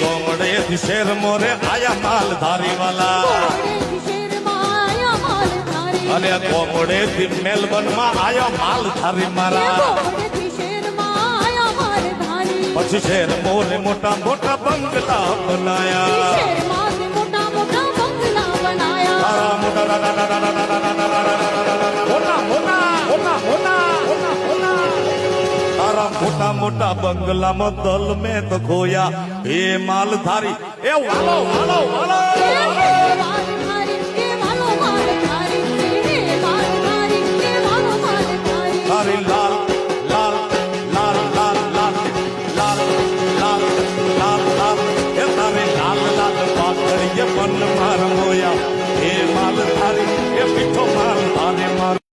गोमड़े शेर मोरे आया मालधारी वाला अरे गोमड़े मेलबर्न में आया मालधारी मारा પછી શેર મોરે મોટા મોટા બંગલા બનાયા मोटा मोटा बंगला में दल में तो खोया हे मालधारी ए वालो वालो वालो तारी लाल लाल लाल लाल लाल लाल लाल लाल लाल ए तारी लाल लाल पाथर ये बन मार मोया हे मालधारी ए पिठो मालधारी मार